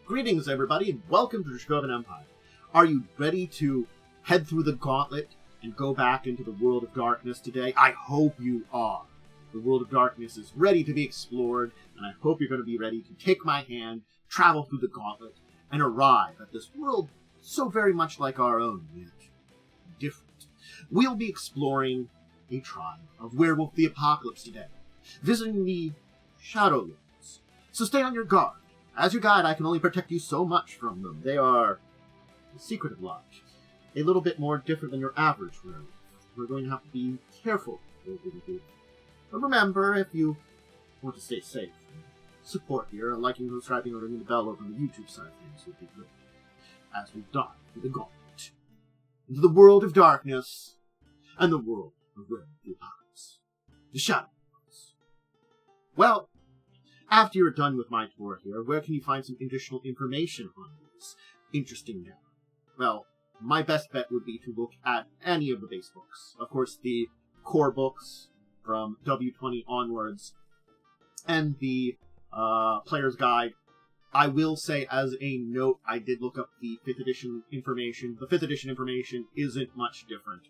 Greetings, everybody, and welcome to the Dracovin Empire. Are you ready to head through the gauntlet and go back into the world of darkness today? I hope you are. The world of darkness is ready to be explored, and I hope you're going to be ready to take my hand, travel through the gauntlet, and arrive at this world so very much like our own, yet different. We'll be exploring a tribe of Werewolf The Apocalypse today, visiting the Shadowlords. So stay on your guard. As your guide, I can only protect you so much from them. They are a secretive lot. A little bit more different than your average werewolf. We're going to have to be careful what we do. But remember, if you want to stay safe, support here, liking, subscribing, or ringing the bell over on the YouTube side of things would be good. As we dive into the gauntlet, into the world of darkness, and the world of Werewolf The Apocalypse. The Shadowlords. Well, after you're done with my tour here, where can you find some additional information on these interesting now? Well, my best bet would be to look at any of the base books. Of course, the core books from W20 onwards, and the Player's Guide. I will say, as a note, I did look up the 5th edition information. The 5th edition information isn't much different,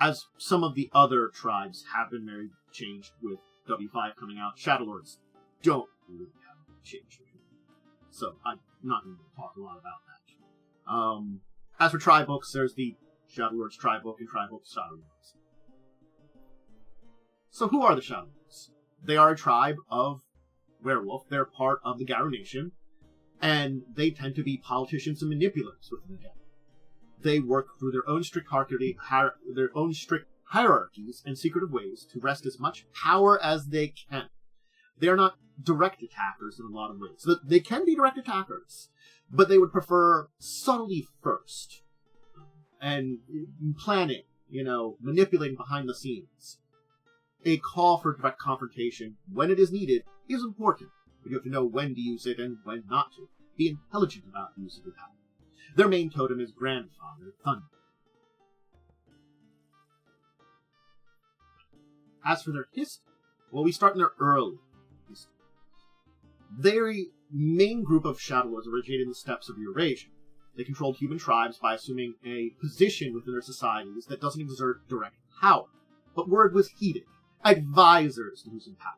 as some of the other tribes have been very changed with W5 coming out. Shadowlords don't really have changed. So I'm not going to talk a lot about that. As for tribe books, there's the Shadowlords tribe book and tribe book Shadowlords. So who are the Shadowlords? They are a tribe of werewolf. They're part of the Garu Nation, and they tend to be politicians and manipulators within the Garu. They work through their own strict hierarchies and secretive ways to wrest as much power as they can. They are not direct attackers in a lot of ways. So they can be direct attackers, but they would prefer subtlety first. And planning, manipulating behind the scenes. A call for direct confrontation, when it is needed, is important. But you have to know when to use it and when not to. Be intelligent about the use of your power. Their main totem is Grandfather Thunder. As for their history, well, we start in their early history. Their main group of Shadowlords originated in the steppes of Eurasia. They controlled human tribes by assuming a position within their societies that doesn't exert direct power. But word was heated. Advisors to who's in power.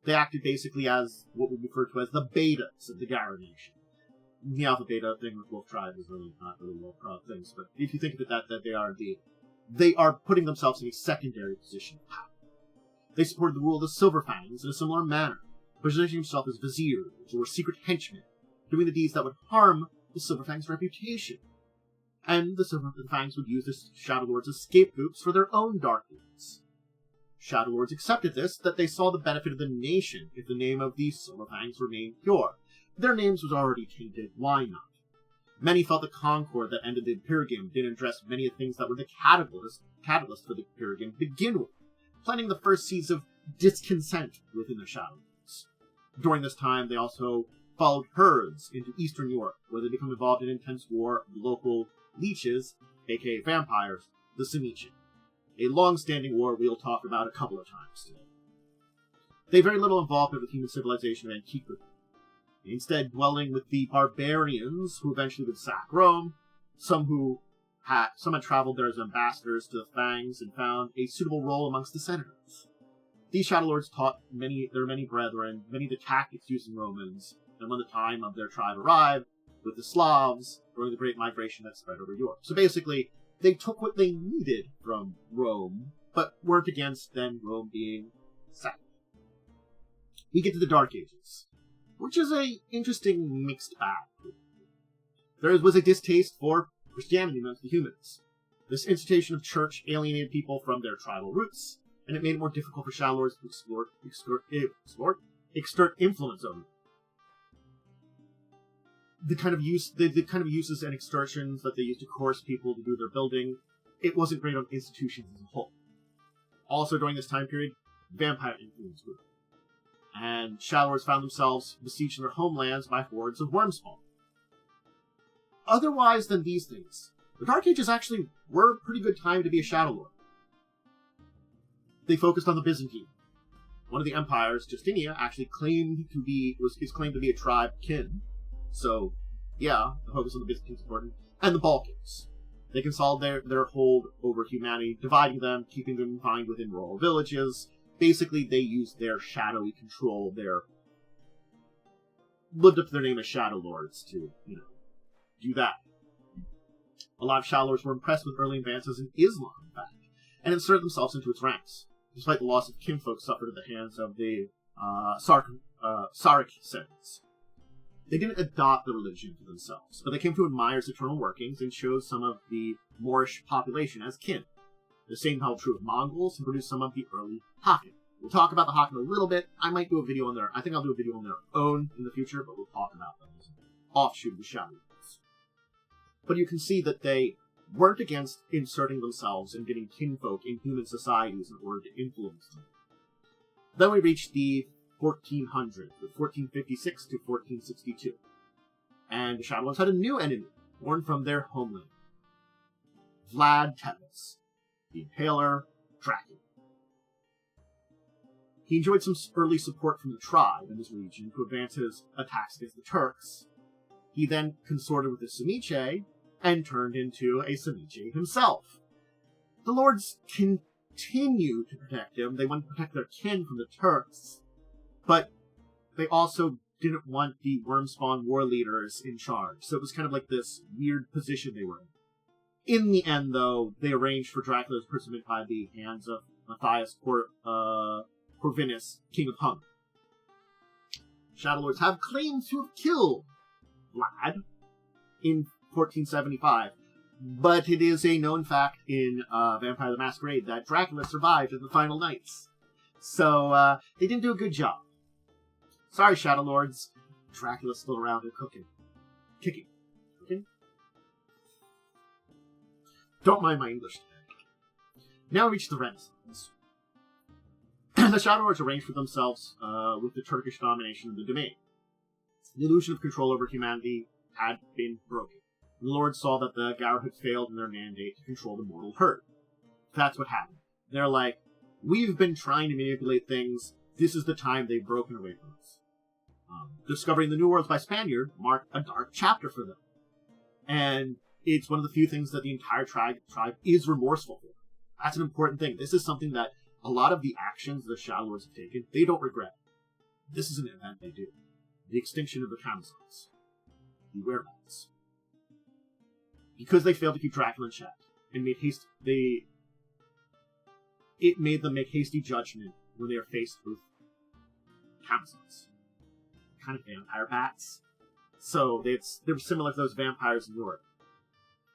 They acted basically as what we refer to as the betas of the Garu Nation. The alpha beta thing with wolf tribe is really not really wolf things, but if you think of it that they are indeed, they are putting themselves in a secondary position of power. They supported the rule of the Silverfangs in a similar manner, positioning themselves as viziers or secret henchmen, doing the deeds that would harm the Silverfangs' reputation. And the Silverfangs would use the Shadowlords as scapegoats for their own dark deeds. Shadowlords accepted this, that they saw the benefit of the nation if the name of these Silverfangs remained pure. Their names was already tainted, why not? Many felt the concord that ended the Pyrrhigim didn't address many of the things that were the catalyst for the Pyrrhigim to begin with, planting the first seeds of discontent within the Shadowlords. During this time, they also followed herds into Eastern Europe, where they become involved in intense war with local leeches, aka vampires, the Semichi. A long-standing war we'll talk about a couple of times today. They had very little involvement with human civilization of antiquity, instead dwelling with the barbarians who eventually would sack Rome. Some had traveled there as ambassadors to the Fangs and found a suitable role amongst the senators. These Shadowlords taught their many brethren many of the tactics used in Romans, and when the time of their tribe arrived, with the Slavs during the Great Migration that spread over Europe. So basically, they took what they needed from Rome, but weren't against then Rome being sacked. We get to the Dark Ages, which is an interesting mixed bag. There was a distaste for Christianity amongst the humans. This institution of church alienated people from their tribal roots, and it made it more difficult for Shadowlords to exert influence over them. The kind of uses and extortions that they used to coerce people to do their building, it wasn't great on institutions as a whole. Also during this time period, vampire influence grew. And Shadowlords found themselves besieged in their homelands by hordes of wormspawn. Otherwise than these things, the Dark Ages actually were a pretty good time to be a Shadowlord. They focused on the Byzantine. One of the empires, Justinia, actually claimed to be a tribe kin So, yeah, the focus on the Byzantines is important. And the Balkans. They consolidate their hold over humanity, dividing them, keeping them confined within rural villages. Basically, they used their shadowy control, lived up to their name as Shadow Lords to, do that. A lot of Shadow Lords were impressed with early advances in Islam, in fact, and inserted themselves into its ranks, despite the loss of kinfolk suffered at the hands of the Saracens. They didn't adopt the religion for themselves, but they came to admire its eternal workings and chose some of the Moorish population as kin. The same held true of Mongols and produced some of the early Hakan. We'll talk about the Hakan a little bit. I might do a video on I think I'll do a video on their own in the future, but we'll talk about them as an offshoot of the Shadow Lords. But you can see that they weren't against inserting themselves and getting kinfolk in human societies in order to influence them. Then we reach the 1400, 1456 to 1462. And the Shadow Lords had a new enemy, born from their homeland. Vlad Tepes, the Impaler Dracovin. He enjoyed some early support from the tribe in this region to advance his attacks against the Turks. He then consorted with the Semiche and turned into a Semiche himself. The Lords continued to protect him. They wanted to protect their kin from the Turks, but they also didn't want the Wormspawn war leaders in charge. So it was kind of like this weird position they were in. In the end, though, they arranged for Dracula's imprisonment by the hands of Matthias Corvinus, King of Hungary. Shadow Lords have claimed to have killed Vlad in 1475, but it is a known fact in Vampire the Masquerade that Dracula survived in the final nights. So, they didn't do a good job. Sorry, Shadow Lords. Dracula's still around and cooking. Kicking. Cooking? Don't mind my English today. Now we reach the Renaissance. The Shadow Lords arranged for themselves with the Turkish domination of the domain. The illusion of control over humanity had been broken. The Lords saw that the Gaur had failed in their mandate to control the mortal herd. That's what happened. They're like, we've been trying to manipulate things. This is the time they've broken away from us. Discovering the New Worlds by Spaniard marked a dark chapter for them. And it's one of the few things that the entire tribe is remorseful for. That's an important thing. This is something that a lot of the actions the Shadow Lords have taken, they don't regret. This is an event they do. The extinction of the Amazons. The Werewolves. Because they failed to keep Dracula in check and it made them make hasty judgment when they are faced with Amazons. Kind of vampire bats. So they're similar to those vampires in Europe.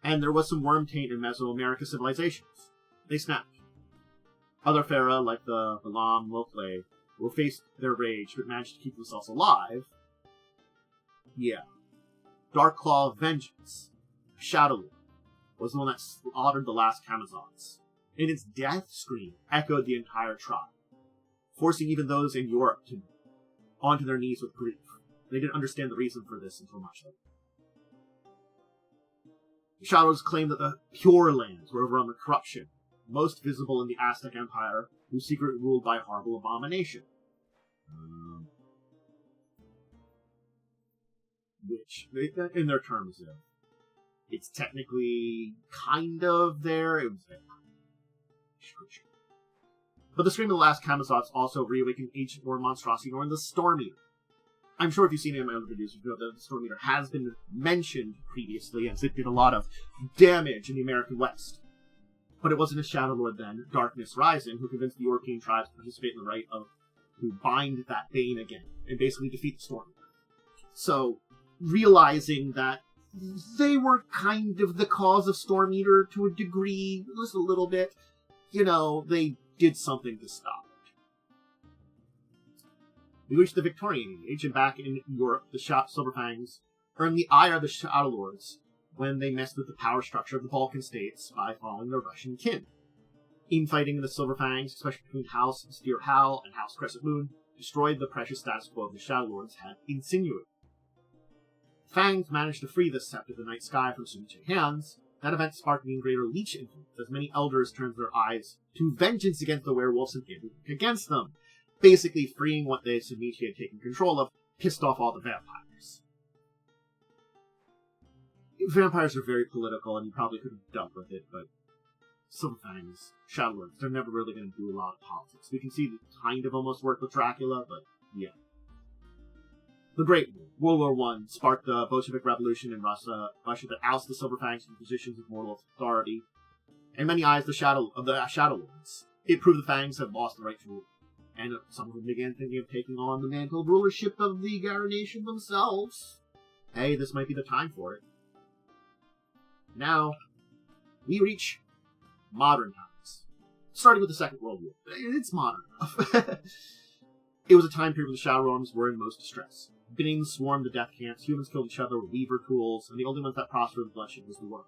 And there was some worm taint in Mesoamerica civilizations. They snapped. Other Pharaoh, like the Balam Mokle, were faced their rage but managed to keep themselves alive. Yeah. Dark Claw of Vengeance, Shadow Lord, was the one that slaughtered the last Amazons. And its death scream echoed the entire tribe, forcing even those in Europe onto their knees with grief. They didn't understand the reason for this until much later. The Shadows claimed that the Pure Lands were overrun with corruption, most visible in the Aztec Empire, whose secret ruled by horrible abomination. Which, in their terms, it's technically kind of there. It was but the Scream of the Last Amazons also reawakened ancient war monstrosity known as the Storm Eater. I'm sure if you've seen any of my other videos, you know that the Storm Eater has been mentioned previously, as it did a lot of damage in the American West. But it wasn't a Shadow Lord then, Darkness Rising, who convinced the European tribes to participate in the rite to bind that bane again, and basically defeat the Storm Eater. So, realizing that they were kind of the cause of Storm Eater to a degree, just a little bit, they did something to stop it. We reached the Victorian Age, and back in Europe, the Silverfangs earned the ire of the Shadow Lords when they messed with the power structure of the Balkan states by following their Russian kin. Infighting in the Silverfangs, especially between House Steer Hal and House Crescent Moon, destroyed the precious status quo the Shadow Lords had insinuated. The Fangs managed to free the Sept of the Night Sky from Semiche hands. That event sparked an even greater leech influence, as many elders turned their eyes to vengeance against the werewolves and came against them, basically freeing what the Semiche had taken control of, pissed off all the vampires. vampires are very political, and you probably could have dealt with it, but Silverfangs, Shadowlords, they're never really going to do a lot of politics. We can see it kind of almost work with Dracula, but yeah. The Great War, World War I, sparked the Bolshevik Revolution in Russia that ousted the Silverfangs from positions of moral authority. In many eyes, the Shadowlords. It proved the Fangs had lost the right to rule, and some of them began thinking of taking on the mantle of rulership of the Gara nation themselves. Hey, this might be the time for it. Now, we reach modern times. Starting with the Second World War. It's modern enough. It was a time period when the Shadowlords were in most distress. Beings swarmed the death camps, humans killed each other with weaver tools, and the only ones that prospered with bloodshed was the worm.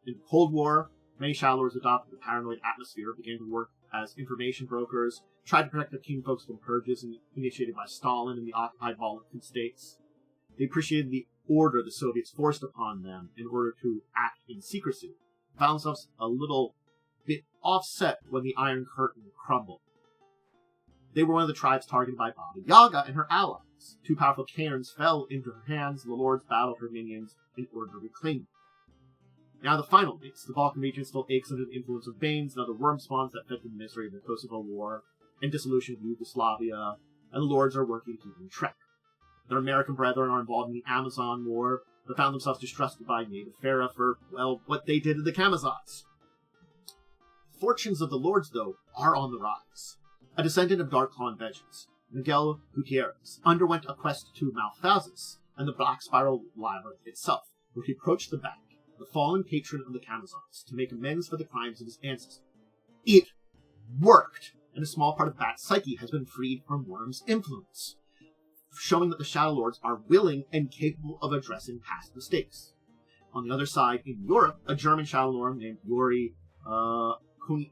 In the Cold War, many Shadowlords adopted the paranoid atmosphere, began to work as information brokers, tried to protect their kinfolks from purges initiated by Stalin in the occupied Balkan states. They appreciated the order the Soviets forced upon them in order to act in secrecy, found themselves a little bit offset when the Iron Curtain crumbled. They were one of the tribes targeted by Baba Yaga and her allies. Two powerful cairns fell into her hands, and the lords battled her minions in order to reclaim them. Now the final base. The Balkan region still aches under the influence of Banes and other worm spawns that fed the misery of the Kosovo War and dissolution of Yugoslavia, and the lords are working to keep them in check. Their American brethren are involved in the Amazon War, but found themselves distrusted by native Farah for, well, what they did to the Camazotz. The fortunes of the lords, though, are on the rise. A descendant of Dark Claw and Vengeance, Miguel Gutierrez, underwent a quest to Malphazis and the Black Spiral Labyrinth itself, where he approached the back, the fallen patron of the Camazotz, to make amends for the crimes of his ancestors. It worked, and a small part of Bat's psyche has been freed from Worm's influence, showing that the Shadowlords are willing and capable of addressing past mistakes. On the other side, in Europe, a German Shadowlord named Yuri I'm going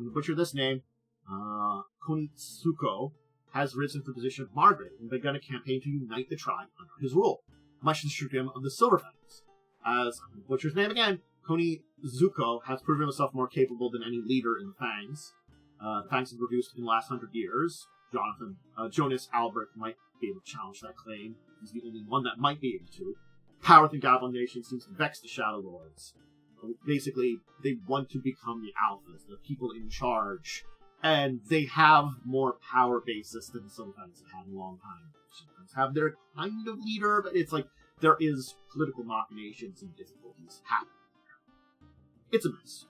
to butcher this name, Kunitsuko, has risen to the position of Margrave and begun a campaign to unite the tribe under his rule, much to the chagrin of the Silverfangs. As I'm going to butcher his name again, Kunitsuko has proven himself more capable than any leader in the Fangs. The Fangs have produced in the last 100 years. Jonas Albrecht might be able to challenge that claim. He's the only one that might be able to. Power within Goblin Nation seems to vex the Shadowlords. Basically, they want to become the alphas, the people in charge, and they have more power basis than the Silverfangs have had in a long time. Silverfangs have their kind of leader, but it's like there is political machinations and difficulties happening. It's a mess.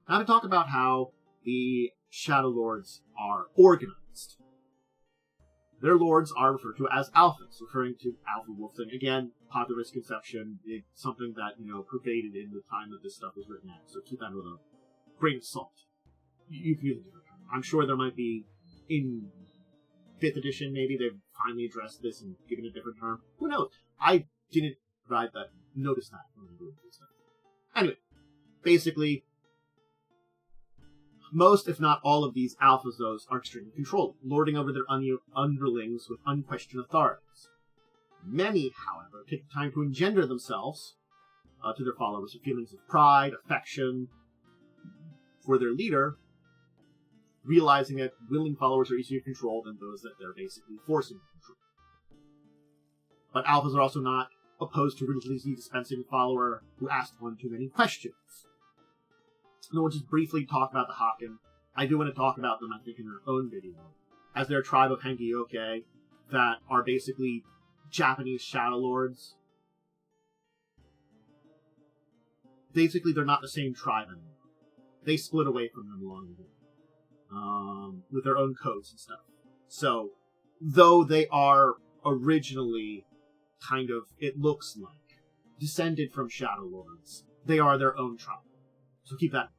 Now to talk about how the Shadowlords are organized. Their lords are referred to as alphas, referring to alpha wolfing. Again, popular misconception. It's something that, pervaded in the time that this stuff was written at, so keep that with a grain of salt. You can use a different term. I'm sure there might be, in 5th edition, maybe they've finally addressed this and given a different term. Who knows? I didn't notice that when I wrote this stuff. Anyway, basically, most, if not all, of these alphas, those are extremely controlling, lording over their underlings with unquestioned authorities. Many, however, take the time to engender themselves to their followers with feelings of pride, affection for their leader, realizing that willing followers are easier to control than those that they're basically forcing to control. But alphas are also not opposed to ruthlessly dispensing a follower who asks one too many questions. And we'll just briefly talk about the Haken. I do want to talk about them, I think, in their own video, as they're a tribe of Hengyoke that are basically Japanese Shadowlords. Basically, they're not the same tribe anymore. They split away from them long ago, with their own codes and stuff. So, though they are originally kind of, it looks like, descended from Shadowlords, they are their own tribe. So keep that in mind.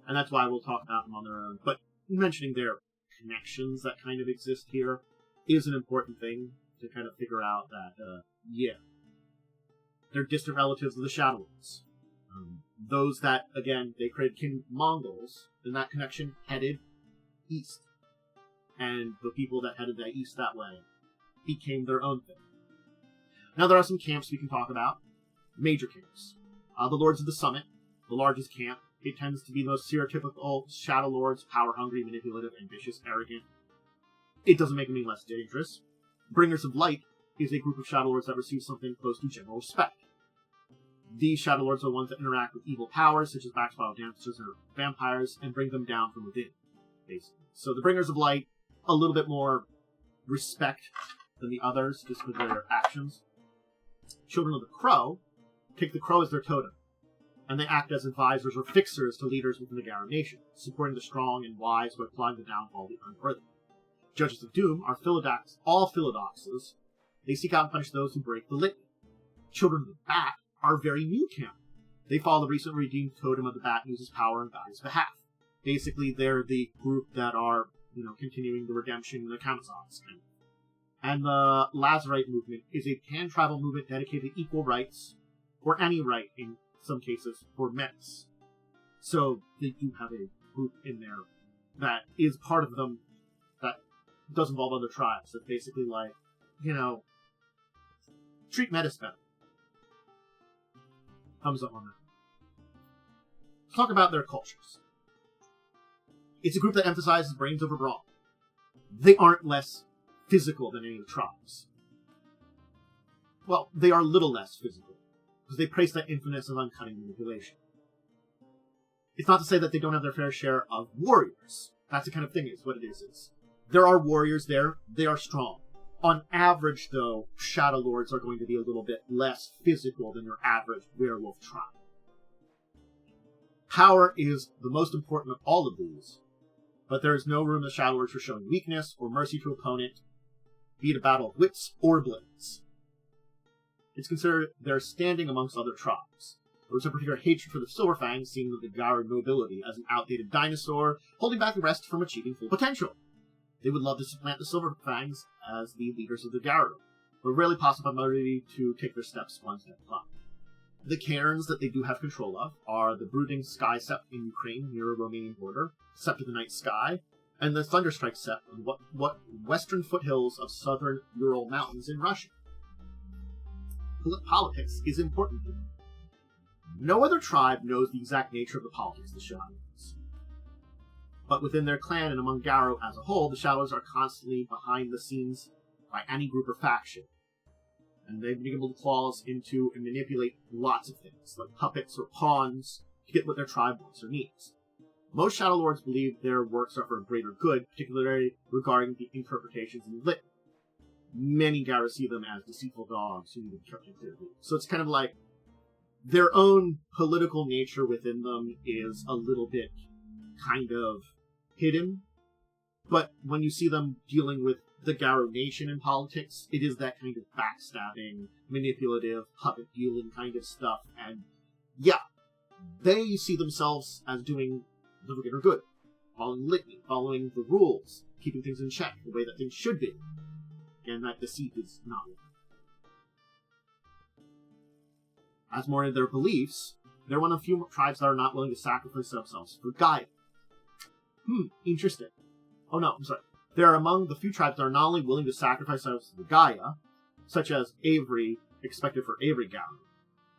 And that's why we'll talk about them on their own. But mentioning their connections that kind of exist here is an important thing to kind of figure out that, they're distant relatives of the Shadowlords. Those that, again, they created King Mongols, then that connection headed east. And the people that headed that east that way became their own thing. Now there are some camps we can talk about. Major camps. The Lords of the Summit, the largest camp. It tends to be the most stereotypical Shadowlords, power-hungry, manipulative, ambitious, arrogant. It doesn't make them any less dangerous. Bringers of Light is a group of Shadow Lords that receive something close to general respect. These Shadow Lords are ones that interact with evil powers, such as Backspiral Dancers or vampires, and bring them down from within, basically. So the Bringers of Light, a little bit more respect than the others, just with their actions. Children of the Crow take the Crow as their totem, and they act as advisors or fixers to leaders within the Garrow Nation, supporting the strong and wise by applying the downfall of the unworthy. Judges of Doom are all Philodoxes. They seek out and punish those who break the litany. Children of the Bat are very new canon. They follow the recently redeemed totem of the Bat and uses power on Bat's behalf. Basically, they're the group that are, continuing the redemption in the Amazons. And the Lazarite movement is a pan-tribal movement dedicated to equal rights, or any right in some cases, for menace. So they do have a group in there that is part of them that does involve other tribes. That's basically like, treat menace better. Thumbs up on that. Let's talk about their cultures. It's a group that emphasizes brains over brawn. They aren't less physical than any of the tribes. Well, they are a little less physical, because they praise that infamous and uncunning manipulation. It's not to say that they don't have their fair share of warriors. That's the kind of thing, is what it is. There are warriors there. They are strong. On average, though, Shadow Lords are going to be a little bit less physical than your average werewolf tribe. Power is the most important of all of these, but there is no room in the Shadow Lords for showing weakness or mercy to opponent, be it a battle of wits or blades. It's considered their standing amongst other tribes. There was a particular hatred for the Silverfangs, seeing the Garrow nobility as an outdated dinosaur, holding back the rest from achieving full potential. They would love to supplant the Silverfangs as the leaders of the Garrow, but rarely possibility to take their steps one step up. The cairns that they do have control of are the Brooding Sky Sept in Ukraine near a Romanian border, Sept of the Night Sky, and the Thunderstrike Sept on what western foothills of southern Ural Mountains in Russia. Politics is important to them. No other tribe knows the exact nature of the politics of the Shadows. But within their clan and among Garrow as a whole, the Shadows are constantly behind the scenes by any group or faction. And they've been able to claws into and manipulate lots of things, like puppets or pawns, to get what their tribe wants or needs. Most Shadow Lords believe their works are for a greater good, particularly regarding the interpretations in Lit. Many Garrow see them as deceitful dogs who need to be kept in clear view. So it's kind of like their own political nature within them is a little bit kind of hidden. But when you see them dealing with the Garrow Nation in politics, it is that kind of backstabbing, manipulative, puppet-dealing kind of stuff. And yeah, they see themselves as doing the greater good, following litany, following the rules, keeping things in check the way that things should be. And that deceit is not. As more in their beliefs, they're one of the few tribes that are not willing to sacrifice themselves for Gaia. Interesting. Oh no, I'm sorry. They're among the few tribes that are not only willing to sacrifice themselves for Gaia, such as Avery, expected for Avery Garrow,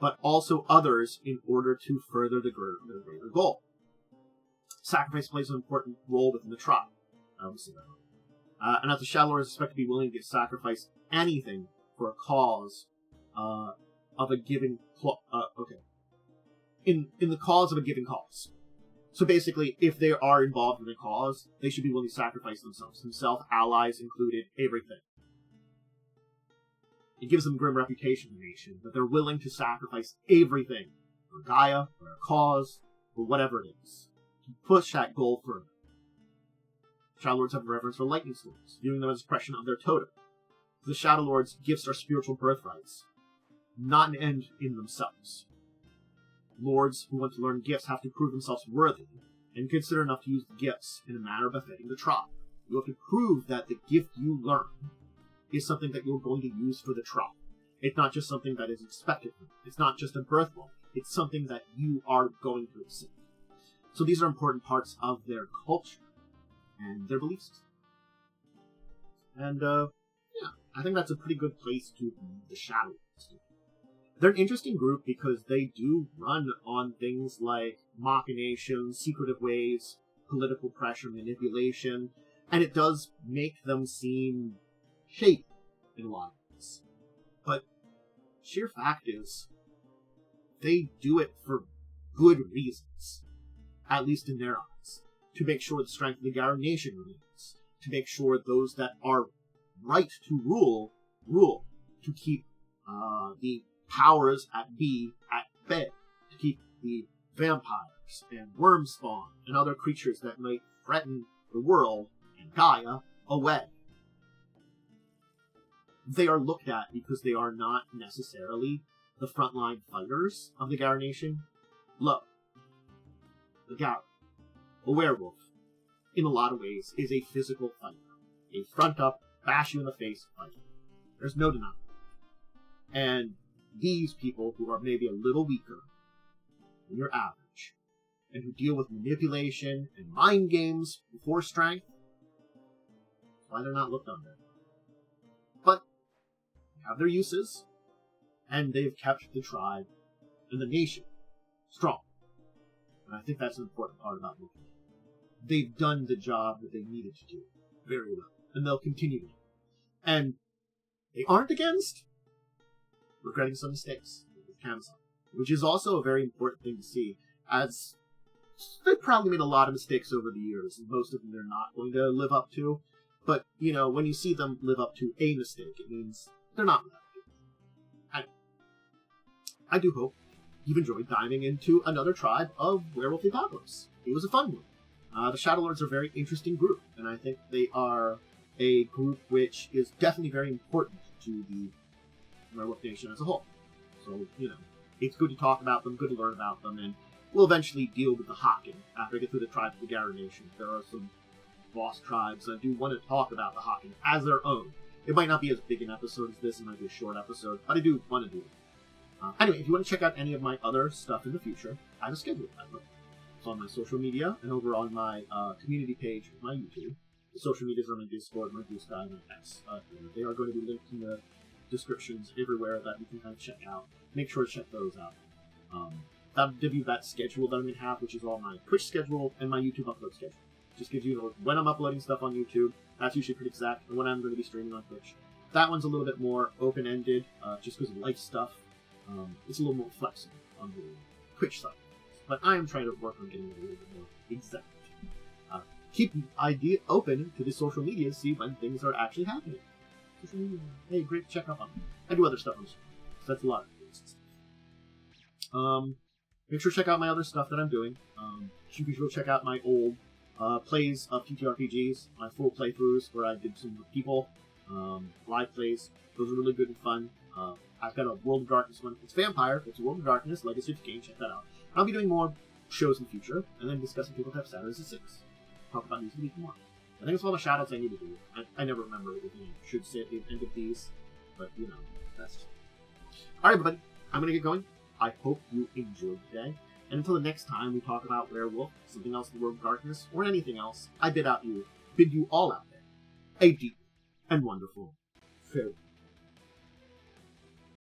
but also others in order to further their greater goal. Sacrifice plays an important role within the tribe. And as the Shadow Lords expect to be willing to sacrifice anything for a cause of a given in the cause of a given cause. So basically, if they are involved in a cause, they should be willing to sacrifice themselves, allies included, everything. It gives them a grim reputation in the nation that they're willing to sacrifice everything for Gaia, for a cause, for whatever it is, to push that goal further. Shadow Lords have a reverence for lightning storms, viewing them as an expression of their totem. For the Shadow Lords, gifts are spiritual birthrights, not an end in themselves. Lords who want to learn gifts have to prove themselves worthy, and consider enough to use the gifts in a manner befitting the tribe. You have to prove that the gift you learn is something that you're going to use for the tribe. It's not just something that is expected from you. It's not just a birthright. It's something that you are going to accept. So these are important parts of their culture and their belief system. And, yeah, I think that's a pretty good place to leave the Shadow Lords. They're an interesting group because they do run on things like machinations, secretive ways, political pressure, manipulation, and it does make them seem shady in a lot of ways. But sheer fact is, they do it for good reasons, at least in their eyes, to make sure the strength of the Garu nation remains, to make sure those that are right to rule, to keep the powers at bay, to keep the vampires and worm spawn and other creatures that might threaten the world and Gaia away. They are looked at because they are not necessarily the frontline fighters of the Garu nation. Look, the Garu, a werewolf, in a lot of ways, is a physical fighter. A front-up, bash you in the face fighter. There's no denying. And these people who are maybe a little weaker than your average, and who deal with manipulation and mind games before strength, that's why they're not looked under. But they have their uses, and they've kept the tribe and the nation strong. And I think that's an important part about looking at it. They've done the job that they needed to do very well, and they'll continue to do. And they aren't against regretting some mistakes with Amazon, which is also a very important thing to see, as they've probably made a lot of mistakes over the years, and most of them they're not going to live up to. But, when you see them live up to a mistake, it means they're not living up to it. I do hope you've enjoyed diving into another tribe of Werewolf The Apocalypse. It was a fun one. The Shadow Lords are a very interesting group, and I think they are a group which is definitely very important to the Werewolf Nation as a whole. So, it's good to talk about them, good to learn about them, and we'll eventually deal with the Haken after I get through the tribes of the Garu Nation. There are some boss tribes I do want to talk about the Haken as their own. It might not be as big an episode as this, it might be a short episode, but I do want to do it. Anyway, if you want to check out any of my other stuff in the future, I have a schedule. It's on my social media and over on my community page of my YouTube. The social medias are my Discord, my Blue Sky, my X. They are going to be linked in the descriptions everywhere that you can kind of check out. Make sure to check those out. That'll give you that schedule that I'm going to have, which is all my Twitch schedule and my YouTube upload schedule. Just gives you when I'm uploading stuff on YouTube. That's usually pretty exact, and when I'm going to be streaming on Twitch. That one's a little bit more open-ended, just because of life stuff. It's a little more flexible on the Twitch side. But I am trying to work on getting it a little bit more exact. Keep the idea open to the social media to see when things are actually happening. Social media, hey, great, check up on them. I do other stuff on social media, so that's a lot of things. Make sure to check out my other stuff that I'm doing. You can go check out my old plays of TTRPGs, my full playthroughs where I did some people, live plays. Those are really good and fun. I've got a World of Darkness one. It's Vampire. It's a World of Darkness, Legacy of the King. Check that out. I'll be doing more shows in the future, and then discussing Tabletop Saturdays at 6. Talk about these a week more. I think it's all the shoutouts I need to do. I never remember if you should say at the end of these, but that's just... Alright, everybody, I'm going to get going. I hope you enjoyed today. And until the next time we talk about Werewolf, something else in the World of Darkness, or anything else, I bid you all out there a deep and wonderful farewell.